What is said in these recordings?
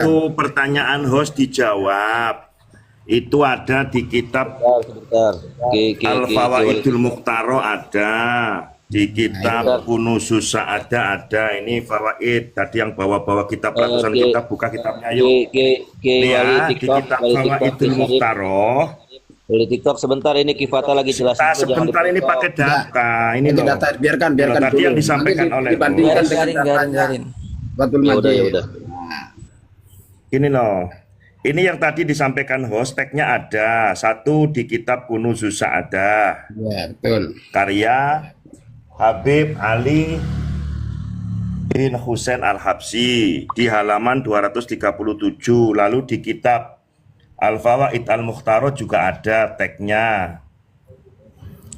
Itu pertanyaan host dijawab. Itu ada di kitab Al-Fawaidul Muqtaro ada, di kitab Kunususa ada. Ini fawaid tadi yang bawa-bawa kitab ratusan kitab, buka kitabnya yuk. Ini ya, di kitab Fawaidul Muqtaro. Boleh TikTok sebentar, ini Kifata lagi jelasin. Sebentar ini pakai data. Ini loh. Data, biarkan tadi dulu. yang disampaikan oleh garing. Betul ya Majid. udah. Ini loh. Ini yang tadi disampaikan host, tagnya ada. Satu di kitab Kunuzusa ada. Ya, betul. Karya Habib Ali bin Husain Al-Habsyi di halaman 237. Lalu di kitab Al-Fawaid Al-Mukhtarah juga ada tagnya.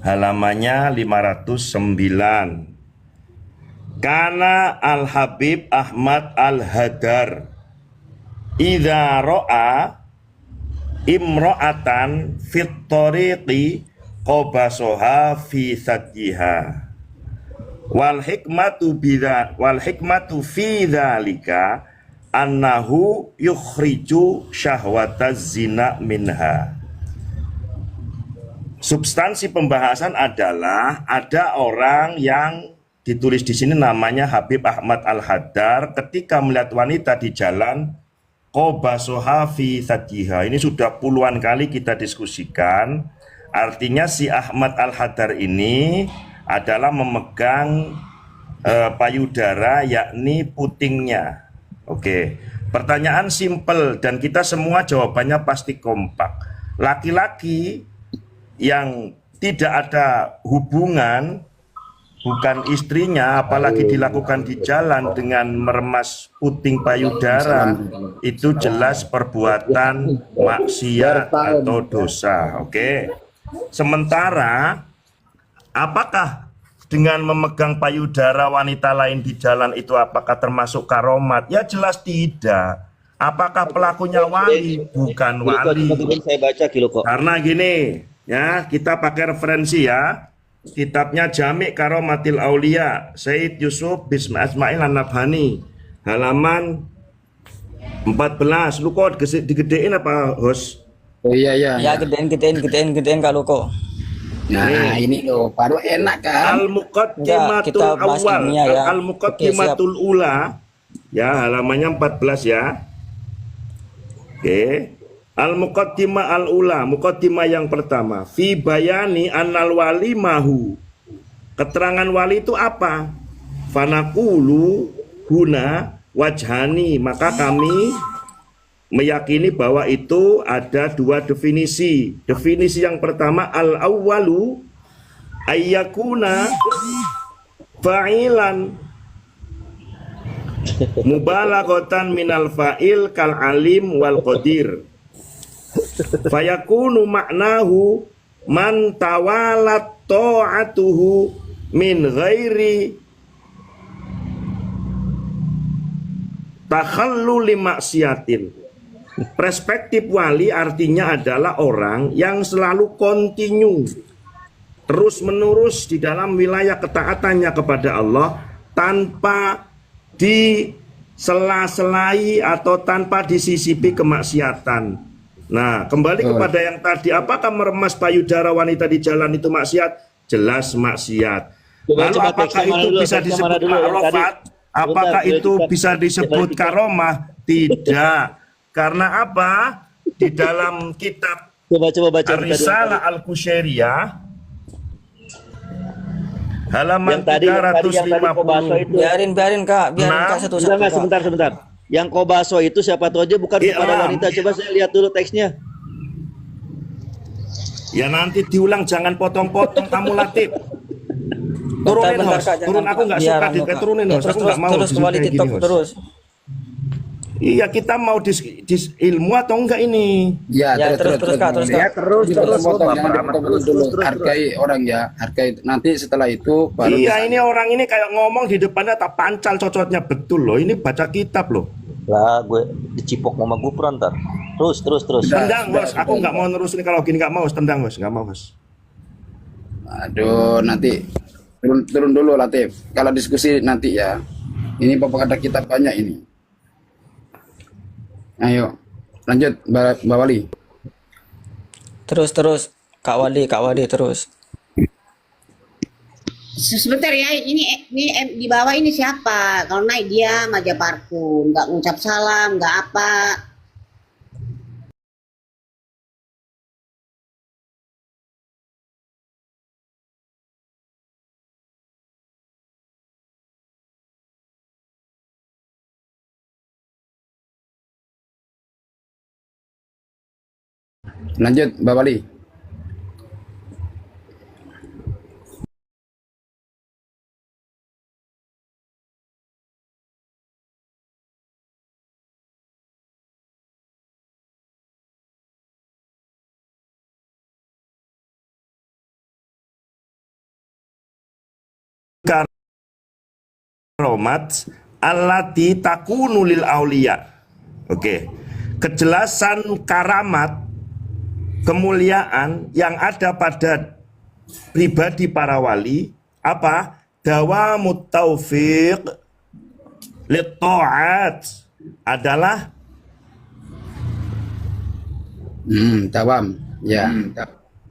Halamannya 509. Kana Al-Habib Ahmad Al-Hadar idza ra'a imra'atan fit tariqi qabasoha fi sadjiha wal hikmatu fi dzalika annahu yukhriju syahwataz zina minha. Substansi pembahasan adalah ada orang yang ditulis di sini namanya Habib Ahmad Al-Hadar, ketika melihat wanita di jalan qabasoha fi sadjiha. Ini sudah puluhan kali kita diskusikan. Artinya si Ahmad Al-Hadar ini adalah memegang payudara, yakni putingnya. Oke. Pertanyaan simpel dan kita semua jawabannya pasti kompak. Laki-laki yang tidak ada hubungan, bukan istrinya, apalagi dilakukan di jalan dengan meremas puting payudara, itu jelas perbuatan maksiat atau dosa. Oke. Sementara apakah dengan memegang payudara wanita lain di jalan itu apakah termasuk karomat? Ya jelas tidak. Apakah pelakunya wali? Bukan wali. Karena gini, ya, kita pakai referensi ya. Kitabnya Jami' Karomatil Aulia Said Yusuf Bisma Asmail An-Nabhani, halaman 14. Lu kok digedein apa, host? Oh iya. Ya, gedein kalau kok. Nah, ini loh, baru enak kan? Al-Muqaddimatul Awal, ya. Al-Muqaddimatul Ula, ya, halamannya 14 ya. Oke. Al-Muqaddimah al-ula, muqaddimah yang pertama, fi bayani annal wali mahu. Keterangan wali itu apa? Fanaqulu huna wajhani, maka kami meyakini bahwa itu ada dua definisi. Definisi yang pertama, al-awwalu ayyakuna fa'ilan mubalaghatan minal fa'il kal alim wal qadir. Fayakunu maknahu man tawalat ta'atuhu min ghairi takhalluli maksiatin. Perspektif wali artinya adalah orang yang selalu kontinu, terus menerus di dalam wilayah ketaatannya kepada Allah tanpa disela-selai atau tanpa disisipi kemaksiatan. Nah, kembali kepada yang tadi, apakah meremas payudara wanita di jalan itu maksiat? Jelas maksiat. Lalu apakah itu bisa disebut ma'rufat? Apakah itu bisa disebut karomah? Tidak. Karena apa? Di dalam kitab Ar-Risalah Al-Qushairiyah halaman 350. Biarin Kak, satu-satu. Sebentar. Yang kobaso itu siapa tahu aja bukan kepada wanita. Coba saya lihat dulu teksnya. Ya nanti diulang, jangan potong-potong kamu Latif. Turunin host, turun, aku nggak suka diturunin host, aku nggak mau terus. Iya, kita mau dis ilmu atau enggak ini? Ya, terus Kak. Ya, terus dulu. Hargai orang ya, hargai. Nanti setelah itu baru. Iya, ini orang ini kayak ngomong di depannya tak pancal cocotnya betul loh. Ini baca kitab loh. Lah, gue dicipok mama gue ntar. Terus. Tendang, bos. Aku nggak mau nerusin kalau gini, nggak mau. Tendang, bos. Nggak mau, bos. Aduh, nanti turun dulu Latif. Kalau diskusi nanti ya. Ini bapak ada kitab banyak ini. Ayo, lanjut Mbak Wali. Terus Kak Wali terus. Sebentar ya, ini di bawah ini siapa? Kalau naik dia aja parku, nggak ngucap salam, nggak apa. Lanjut Mbak Wali. Karomat allati takunu lil auliya. Oke. Kejelasan karamat, kemuliaan yang ada pada pribadi para wali apa? Dawamut taufiq lit ta'at adalah Dawam. Ya.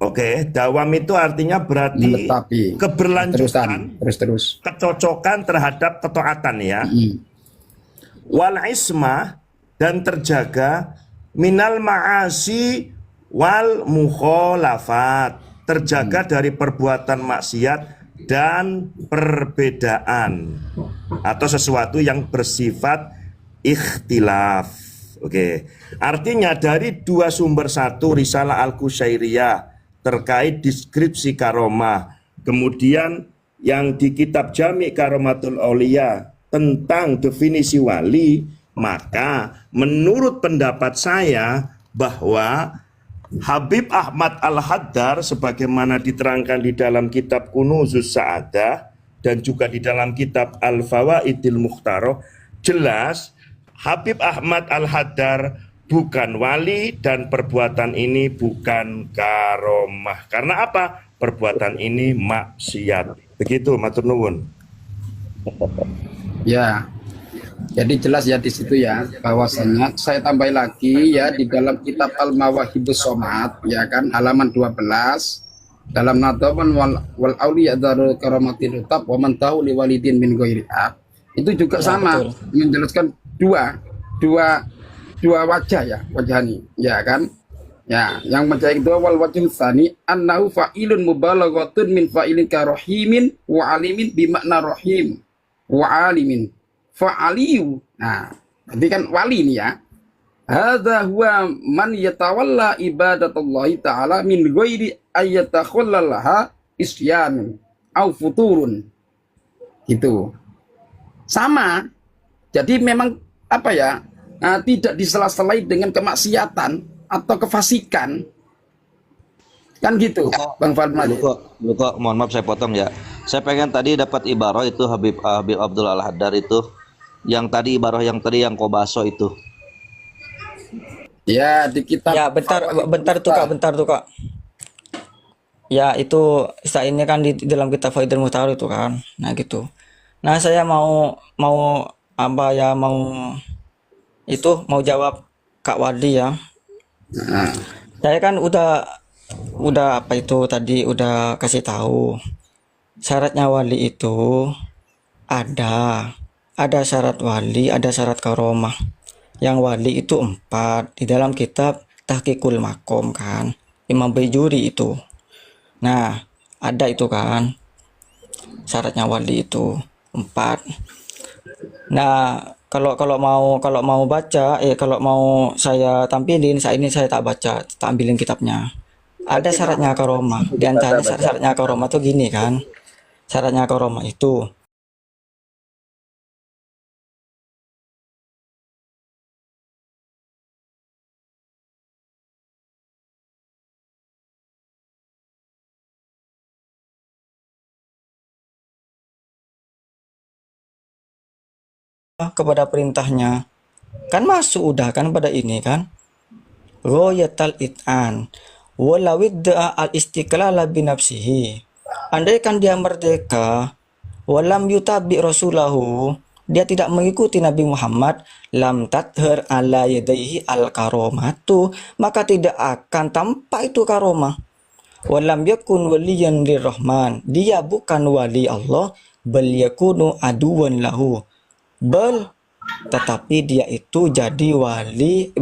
oke, dawam itu artinya berarti Menetapi. keberlanjutan, Terus. kecocokan terhadap ketaatan ya. Wal ismah, dan terjaga minal ma'asi wal mukhalafat, terjaga dari perbuatan maksiat dan perbedaan atau sesuatu yang bersifat ikhtilaf. Oke. Artinya dari dua sumber, satu Risalah Al-Qusyairiyah terkait deskripsi karomah, kemudian yang di kitab Jami' Karomatul Auliya tentang definisi wali, maka menurut pendapat saya bahwa Habib Ahmad Al-Haddar sebagaimana diterangkan di dalam kitab Kunuzus Sa'adah dan juga di dalam kitab Al-Fawaidil Mukhtaroh, jelas Habib Ahmad Al-Haddar bukan wali dan perbuatan ini bukan karomah. Karena apa? Perbuatan ini maksiat. Begitu, matur nuwun. Ya. Jadi jelas ya di situ ya, bahwasanya saya tambah lagi ya di dalam kitab Al-Mawahibus Somad ya kan, halaman 12 dalam nadawan wal auliya darul karamatil utab wa man tahu li walidin min ghairi ab. Itu juga Ya, sama betul. menjelaskan dua wajah ya, wajah ini ya kan. Ya, yang wajah itu wal wajh tsani annahu fa'ilun mubalaghatun min fa'ilin karohimin wa alimin bimakna rohim wa alimin fa'aliyu. Nah, berarti kan wali ini ya. Hadza huwa man yatawalla ibadatullahi ta'ala min ghairi ayyatakhallallaha isyanun au futurun. Gitu. Sama. Jadi memang apa ya? Tidak disela-selai dengan kemaksiatan atau kefasikan. Kan gitu, Bang Falmadi. Lu kok, mohon maaf saya potong ya. Saya pengen tadi dapat ibarah itu Habib Abdul Al-Haddar itu. Yang tadi ibarah yang Kobaso itu. Ya, di kitab. Ya, bentar tuh Kak. Ya, itu ini kan di dalam kitab Faidul Muhtar itu kan. Nah, gitu. Nah, saya mau apa ya, mau jawab Kak Wadi ya. Nah, Saya kan udah apa itu tadi udah kasih tahu syaratnya wali itu ada syarat wali, ada syarat karomah. Yang wali itu 4 di dalam kitab Tahqiqul Maqam kan, Imam Baijuri itu. Nah, ada itu kan syaratnya wali itu 4. Nah, kalau mau baca, kalau mau saya tampilin, saya tak baca, tak ambilin kitabnya. Ada syaratnya karomah. Di antara syaratnya karomah tuh gini kan. Syaratnya karomah itu kepada perintahnya. Kan masuk udah kan pada ini kan. Ghayatal it'an walawid al istiqlala binafsihi. Andai kan dia merdeka walam yutabi rasulahu, dia tidak mengikuti Nabi Muhammad, lam tathir ala yadaihi al karomatu, maka tidak akan tampak itu karomah. Walam yakun waliyan lirrahman, dia bukan wali Allah, bal yakunu aduwan lahu, tetapi dia itu jadi wali,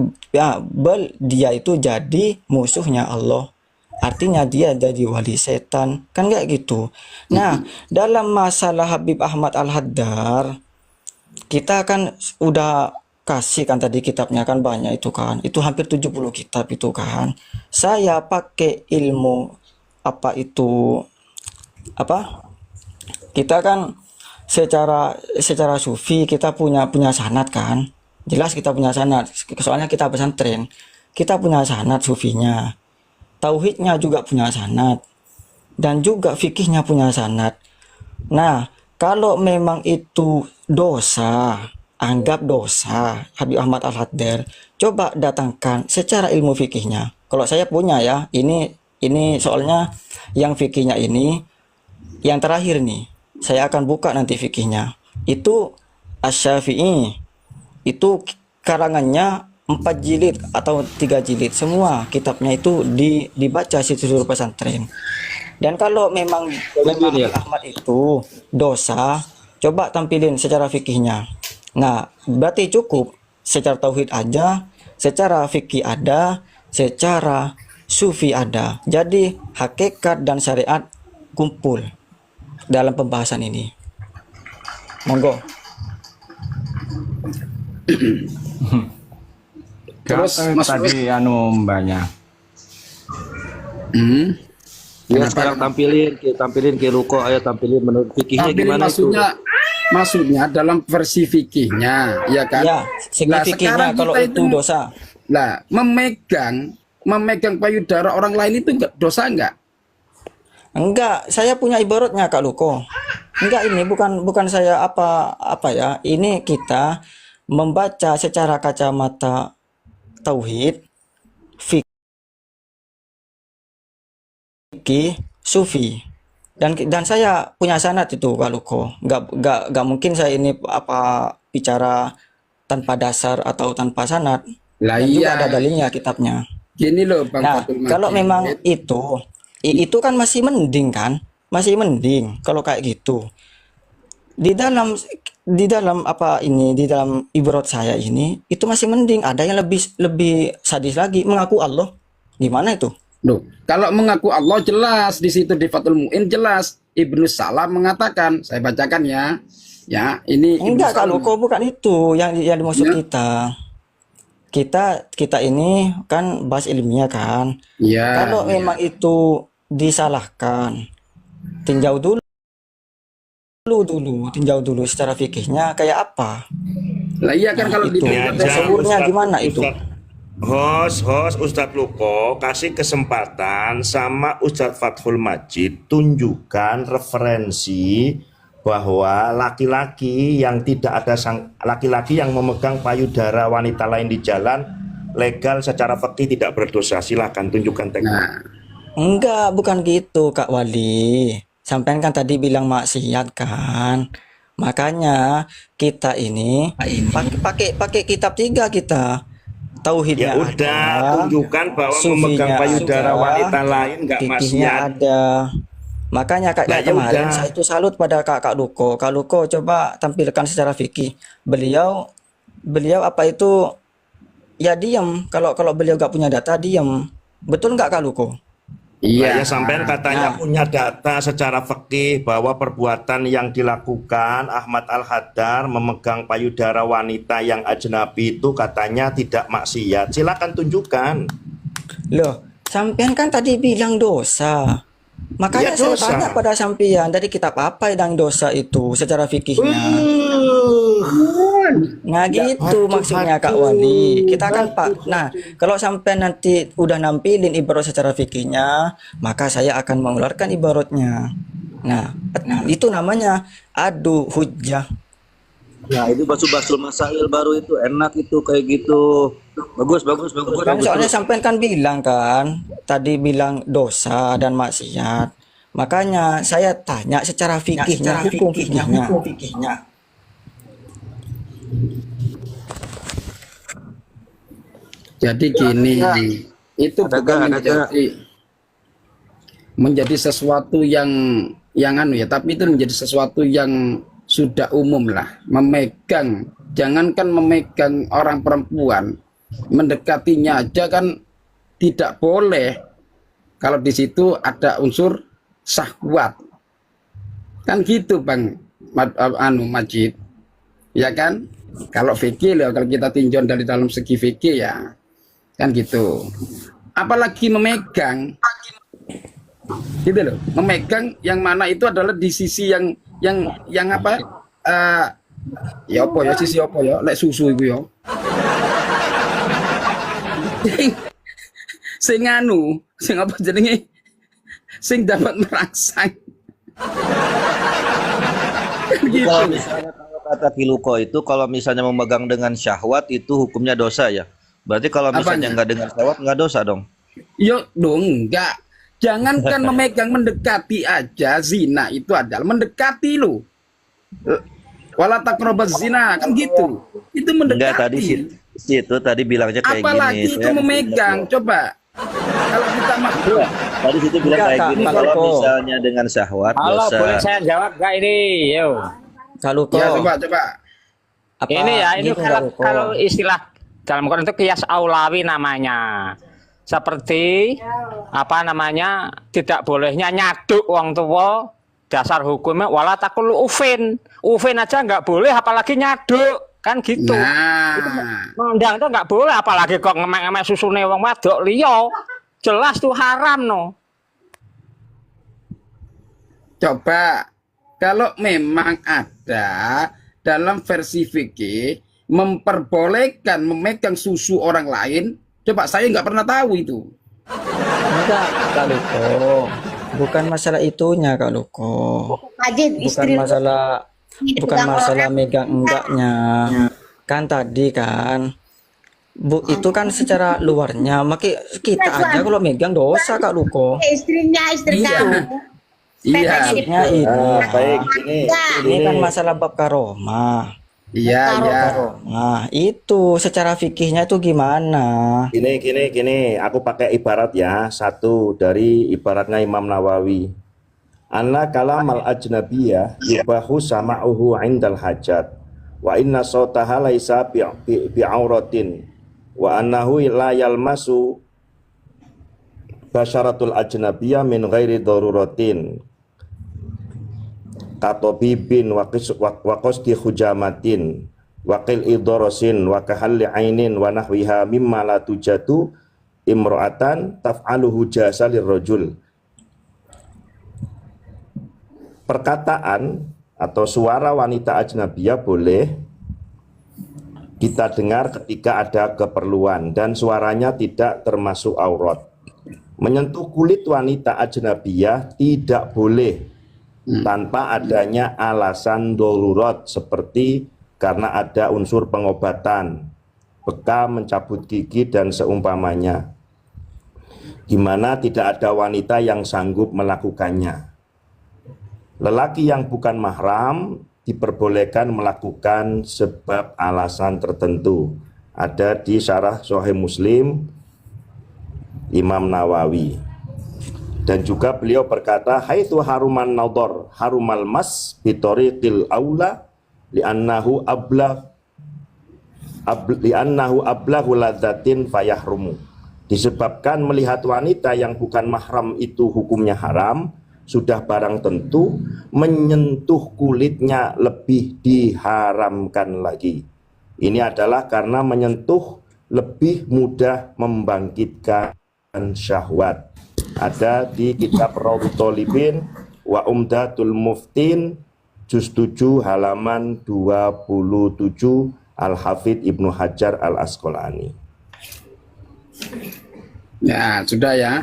dia itu jadi musuhnya Allah. Artinya dia jadi wali setan, kan kayak gitu. Nah, dalam masalah Habib Ahmad Al-Haddar, kita kan udah kasih kan tadi kitabnya kan banyak itu kan. Itu hampir 70 kitab itu kan. Saya pakai ilmu apa itu apa? Kita kan secara sufi kita punya sanad kan. Jelas kita punya sanad. Soalnya kita pesantren. Kita punya sanad sufinya. Tauhidnya juga punya sanad. Dan juga fikihnya punya sanad. Nah, kalau memang itu dosa, anggap dosa Habib Ahmad Al-Haddar, coba datangkan secara ilmu fikihnya. Kalau saya punya ya, ini soalnya yang fikihnya ini yang terakhir nih. Saya akan buka nanti fikihnya. Itu Asy-Syafi'i. Itu karangannya 4 jilid atau 3 jilid. Semua kitabnya itu dibaca di seluruh pesantren. Dan kalau memang Ahmad itu dosa, coba tampilin secara fikihnya. Nah, berarti cukup secara tauhid aja, secara fikih ada, secara sufi ada. Jadi hakikat dan syariat kumpul dalam pembahasan ini. Monggo. Terus tadi mbaknya. Ya sekarang tampilin ke ruko, ayo tampilin menurut fikihnya tampilin gimana itu? Maksudnya dalam versi fikihnya, ya kan? Ya, segi Nah, fikihnya sekarang kalau kita itu dosa. Lah, memegang payudara orang lain itu dosa enggak? Enggak, saya punya ibaratnya Kak Luko. Enggak, ini bukan saya apa ya. Ini kita membaca secara kacamata tauhid, fikih, sufi. Dan saya punya sanad itu Kak Luko. Enggak mungkin saya ini bicara tanpa dasar atau tanpa sanad. Lah Dan juga iya, ada dalilnya kitabnya. gini loh Bang Nah, Fatul kalau Majid. memang itu kan masih mending kan? Masih mending kalau kayak gitu. Di dalam di dalam ibarat saya ini itu masih mending. Ada yang lebih sadis lagi, mengaku Allah. Gimana itu? Loh, kalau mengaku Allah jelas di situ di Fathul Mu'in jelas Ibnu Salam mengatakan, saya bacakan ya. Ya, ini Ibnu Enggak, Kak Salam. Luko, bukan itu yang dimaksud Ya. kita ini kan bahas ilmiah kan. Ya. Kalau memang itu disalahkan, tinjau dulu secara fikihnya kayak apa. Lah iya kan kalau itu. ditinjau Ini aja, Sebelumnya gimana itu? Host Ustadz Luko kasih kesempatan sama Ustadz Fathul Majid tunjukkan referensi bahwa laki-laki yang laki-laki yang memegang payudara wanita lain di jalan legal secara fikih tidak berdosa. Silahkan tunjukkan teksnya. Nah, Enggak, bukan gitu Kak Wali. Sampean kan tadi bilang maksiat kan. Makanya kita ini pakai kitab 3 kita. Tauhidnya Ya udah, ada, tunjukkan bahwa sufinya memegang payudara ada, wanita lain nggak fikihnya maksiat. ada. Makanya Nah, kayak ya kemarin udah. saya itu salut pada Kak Luko. Kak Luko coba tampilkan secara fikih. Beliau apa itu ya diam. Kalau beliau nggak punya data diam. Betul nggak Kak Luko? iya. Ya sampean katanya punya data secara fikih bahwa perbuatan yang dilakukan Ahmad Al-Haddar memegang payudara wanita yang ajnabi itu katanya tidak maksiat. Silakan tunjukkan. Loh, sampean kan tadi bilang dosa. Makanya Ya, saya dosa. tanya pada sampean dari kitab apa yang dosa itu secara fikihnya. Nah gitu maksudnya Kak Wali. Kita kan Pak. Nah kalau sampai nanti udah nampilin ibarat secara fikihnya, maka saya akan mengeluarkan ibaratnya. Nah itu namanya adu hujjah. Nah, itu basul masail baru itu enak itu kayak gitu. Bagus. Kan soalnya sampean kan bilang kan, tadi bilang dosa dan maksiat. Makanya saya tanya secara fikihnya, hukum fikihnya. Jadi gini, itu Ada bukan gak? Ada gak? menjadi sesuatu yang anu ya, tapi itu menjadi sesuatu yang sudah umum lah. Memegang, jangankan memegang orang perempuan, mendekatinya aja kan tidak boleh kalau di situ ada unsur syahwat. Kan gitu Bang Majid. Ya kan? Kalau fikih loh, kalau kita tinjau dari dalam segi fikih ya kan gitu. Apalagi memegang, gitu loh. Memegang yang mana itu adalah di sisi yang apa? Ya apa ya, sisi apa ya? Lek susu itu ya. Sing anu, sing apa jenenge? Sing dapat merangsang. Gitu. Kalau misalnya kalau kata Kiluko itu kalau misalnya memegang dengan syahwat itu hukumnya dosa ya. Berarti kalau misalnya Apanya? nggak dengan syahwat nggak dosa dong. Yo dong, enggak. Jangankan memegang, mendekati aja zina itu adalah mendekati lo. Wala taqrabaz zina kan gitu. Itu Enggak, tadi mendekati. situ tadi bilangnya kayak Apalagi gini. itu Saya memegang. Coba kalau kita makhluk. Tadi situ bilang Enggak, kayak Kak, gini Kak kalau Luko. misalnya dengan syahwat Halo, dosa. boleh saya jawab gak ini? Yo. Kalau Ya coba. apa Ini ya, ini gitu, kalau, Kak Luko? kalau istilah dalam Quran itu qiyas aulawi namanya. Seperti apa namanya? Tidak bolehnya nyaduk wong tua, dasar hukumnya wala takul ufin. Ufin aja nggak boleh apalagi nyaduk. Kan gitu. Nah, Mengundang itu nggak boleh apalagi kok ngemek-ngemek susune wong wadok liya. Jelas tuh haram no. coba kalau memang ada dalam versi fikih memperbolehkan memegang susu orang lain, coba saya nggak pernah tahu itu. Enggak, Kak Luko. Bukan masalah itunya, Kak Luko. Majid, Bukan istri lu masalah dipegang bukan masalah orang. megang enggaknya. Kan tadi kan itu kan secara luarnya, maki kita aja kalau megang dosa, Kak Luko. Istrinya, istri Iya. kamu. Iya, Maksudnya ini, Ah, baik, ini kan masalah bab karomah. iya. Nah, itu secara fikihnya itu gimana? Gini, aku pakai ibarat ya, satu dari ibaratnya Imam Nawawi. Anna kalamal ajnabiyah yubahu sama'uhu indal hajat wa inna sautaha laisa bi'auratin wa annahu la yalmasu basyaratul ajnabiyah min ghairi daruratin katobibin wa qasdi hujamatin wa qil idorosin wa kahalli ainin wa nahwiha mimma la tujadu imro'atan taf'aluhu jasa lirrojul. Perkataan atau suara wanita ajnabiyah boleh kita dengar ketika ada keperluan dan suaranya tidak termasuk aurat. Menyentuh kulit wanita ajnabiyah tidak boleh tanpa adanya alasan darurat seperti karena ada unsur pengobatan, bekam, mencabut gigi dan seumpamanya, di mana tidak ada wanita yang sanggup melakukannya. Lelaki yang bukan mahram diperbolehkan melakukan sebab alasan tertentu. Ada di Syarah Sahih Muslim Imam Nawawi. Dan juga beliau berkata, haitsu haruman nadhar harumal mas bitariqil aula li'annahu ablahu ladzatin fayahrumu. Disebabkan melihat wanita yang bukan mahram itu hukumnya haram, sudah barang tentu menyentuh kulitnya lebih diharamkan lagi. Ini adalah karena menyentuh lebih mudah membangkitkan syahwat. Ada di kitab Raudhut Thalibin wa Umdatul Muftin juz 7 halaman 27 Al-Hafidz Ibnu Hajar Al-Asqalani. Ya, sudah ya.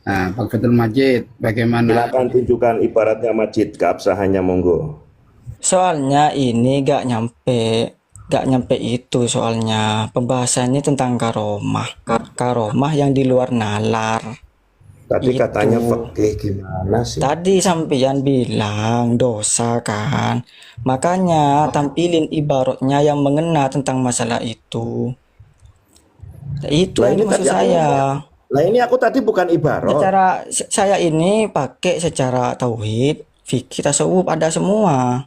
Nah, Pak Fathul Majid, bagaimana? Silakan tunjukkan ibaratnya Majid, keabsahannya monggo. Soalnya ini gak nyampe itu soalnya pembahasannya tentang karomah yang di luar nalar. Tadi Itu. katanya fikih gimana sih? Tadi sampean bilang dosa kan. Makanya tampilin ibaratnya yang mengena tentang masalah itu. Itu Lah yang ini dimaksud tadi aku, saya. lah ini aku tadi bukan ibarat. Saya ini pakai secara tauhid, fikih, tasawuf ada semua.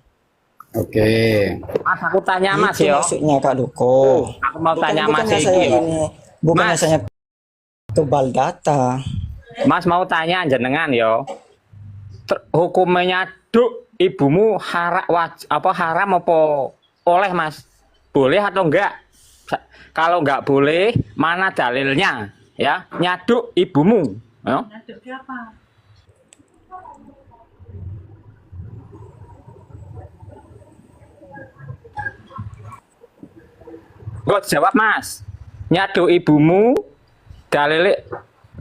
Oke. Mas, aku tanya Mas Itu yo. maksudnya Kak Duko. Aku mau tanya Mas Bukannya iki saya yo. ini, bukannya Mas. saya kebal data. Mas mau tanya jenengan yo. Hukumnya duk ibumu haram apa oleh Mas? Boleh atau enggak? Kalau enggak boleh, mana dalilnya? Ya, nyaduk ibumu. Ya. Gue jawab Mas. Nyaduk ibumu, dalil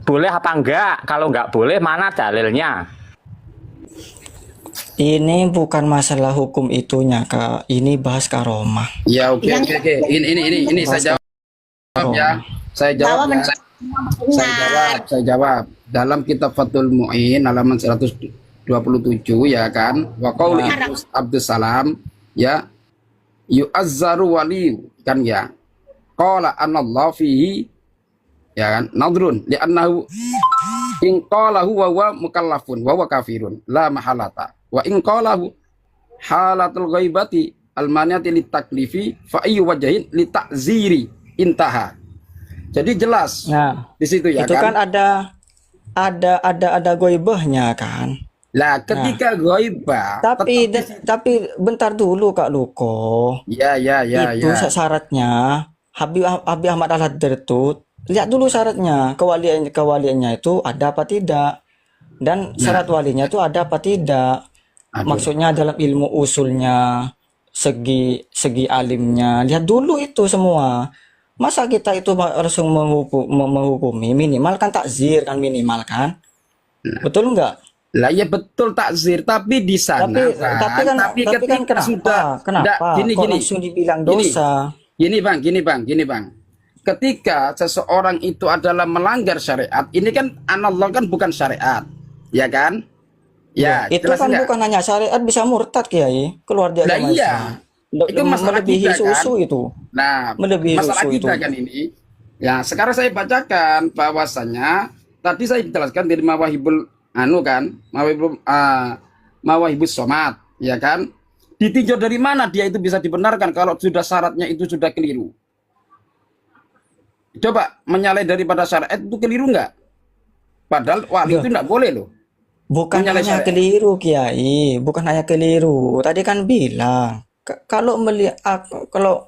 boleh apa enggak? Kalau enggak boleh, mana dalilnya? Ini bukan masalah hukum itunya Kak. Ini bahas karomah. Ya oke oke oke. Ini saya jawab ya. Saya jawab. Bahwa Ya. Saya jawab. Dalam kitab Fathul Mu'in halaman 127 ya kan. Wa qauli Abdus Salam ya. Yu'azzaru wali kan ya. Qala anallahu fihi ya kan. Nadrun li'annahu in qalahu wa huwa mukallafun wa huwa kafirun la mahalata. Wa in qalahu halatul ghaibati almaniyati litaklifi fa ayyu wajhin litakziri intaha. Jadi jelas Nah, di situ ya itu kan kan. ada goibahnya kan. Lah ketika ghaibah Tapi bentar dulu Kak Luko. ya Itu syaratnya Habib Ahmad Al-Haddad itu lihat dulu syaratnya kewaliannya itu ada apa tidak, dan syarat walinya itu ada apa tidak. Aduh. Maksudnya dalam ilmu usulnya, segi alimnya, lihat dulu itu semua. Masa kita itu langsung menghukumi, minimal kan takzir kan, minimal kan, betul nggak? Lah ya betul takzir, tapi di sana Tapi kan ketika kenapa gini kok langsung dibilang dosa? Gini bang. Ketika seseorang itu adalah melanggar syariat, ini kan analog kan bukan syariat, ya kan? Ya, Itu jelas kan enggak? bukan hanya syariat, bisa murtad Kiai, keluar dari Lah agama iya. Islam. Itu masalah Melebihi kita, kan? susu itu. Nah, Melebihi masalah susu kita itu. kan ini. Ya, sekarang saya bacakan bahwasanya tadi saya jelaskan dari Mawahibul Mawahibus Somad, ya kan? Ditinjau dari mana dia itu bisa dibenarkan kalau sudah syaratnya itu sudah keliru? Coba menyalahi daripada syariat itu keliru nggak? Padahal wali itu nggak boleh loh. Bukan Menyalahi hanya syariat. keliru Kiai, bukan hanya keliru. Tadi kan bilang kalau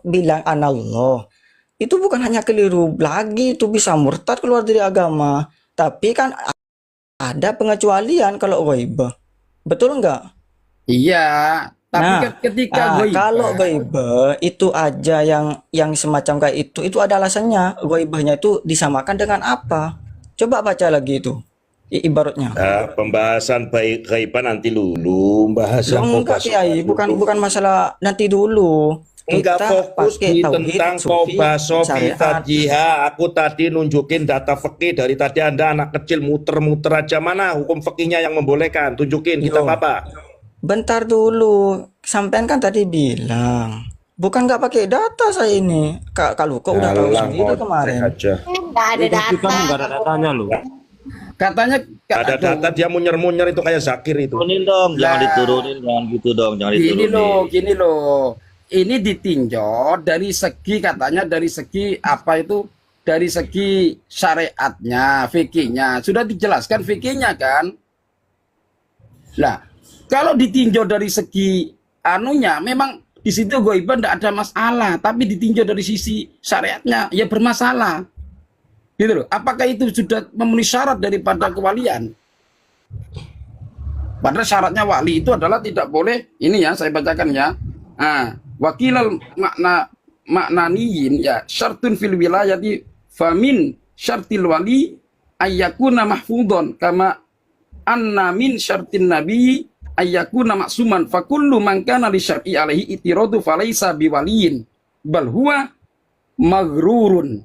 bilang analog itu bukan hanya keliru lagi, itu bisa murtad keluar dari agama. Tapi kan ada pengecualian kalau ghaibah. Betul nggak? Iya, tapi Nah, kan ketika ghaibah, kalau ghaibah itu aja yang semacam kayak itu ada alasannya. Ghaibahnya itu disamakan dengan apa? Coba baca lagi itu ibaratnya. Pembahasan baik ghaibah nanti dulu, bahas yang Enggak kobaso. Kiai, bukan masalah nanti dulu. Enggak Kita fokus pakai di tauhid, tentang sufi, kobaso syariat. jiha. Aku tadi nunjukin data fikih dari tadi Anda anak kecil muter-muter aja, mana hukum fikihnya yang membolehkan? Tunjukin kitab Yo. apa? Bentar dulu, sampean kan tadi bilang bukan nggak pakai data saya ini. Kalau kok udah tahu Alah, sendiri ngoceh kemarin. aja. Nggak ada data. katanya Ada data dia munyer-munyer itu kayak Zakir itu. Turunin dong, jangan Lah. diturunin, jangan gitu dong, jangan gini diturunin. gini loh. Ini ditinjau dari segi katanya dari segi apa itu? Dari segi syariatnya, fikihnya. Sudah dijelaskan fikihnya kan? Lah, kalau ditinjau dari segi anunya memang di situ ghaibah tidak ada masalah, tapi ditinjau dari sisi syariatnya ya bermasalah. Gitu loh. Apakah itu sudah memenuhi syarat daripada kewalian? Padahal syaratnya wali itu adalah tidak boleh, ini ya saya bacakan ya. Wakilal maknaniyin ya syartun fil wilayati famin syartil wali ayyakuna mahfudon kama anna min syartin nabi ayyakuna maksuman fakullu man kana li syar'i alaihi itiradu falaysa biwaliyin bal huwa maghrurun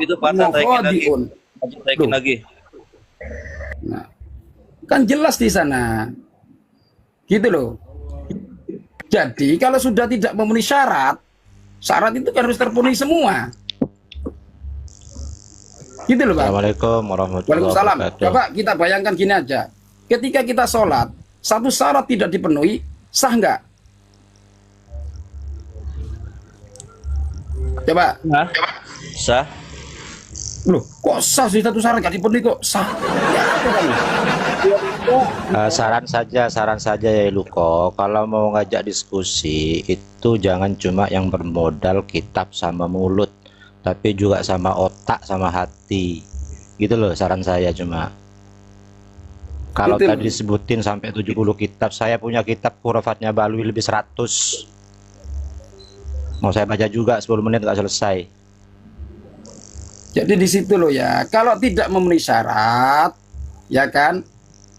Itu patah lagi. Naikin lagi. Nah, kan jelas di sana. Gitu loh. Jadi kalau sudah tidak memenuhi syarat, syarat itu kan harus terpenuhi semua. Gitu loh, Pak. Assalamualaikum warahmatullahi Waalaikumsalam. wabarakatuh. Coba kita bayangkan gini aja. Ketika kita sholat, satu syarat tidak dipenuhi, sah nggak? Coba. Sah? Loh, kok sah sih satu syarat nggak dipenuhi kok sah? Ya, apa kamu? Saran saja ya Luko, kalau mau ngajak diskusi itu jangan cuma yang bermodal kitab sama mulut, tapi juga sama otak sama hati. Gitu loh saran saya cuma. Kalau Gitu. tadi disebutin sampai 70 kitab, saya punya kitab Khurafatnya Balwi lebih 100. Mau saya baca juga 10 menit nggak selesai. Jadi di situ loh ya, kalau tidak memenuhi syarat, ya kan,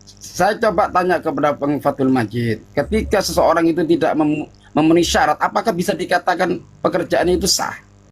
saya coba tanya kepada Bang Fathul Majid, ketika seseorang itu tidak memenuhi syarat, apakah bisa dikatakan pekerjaannya itu sah?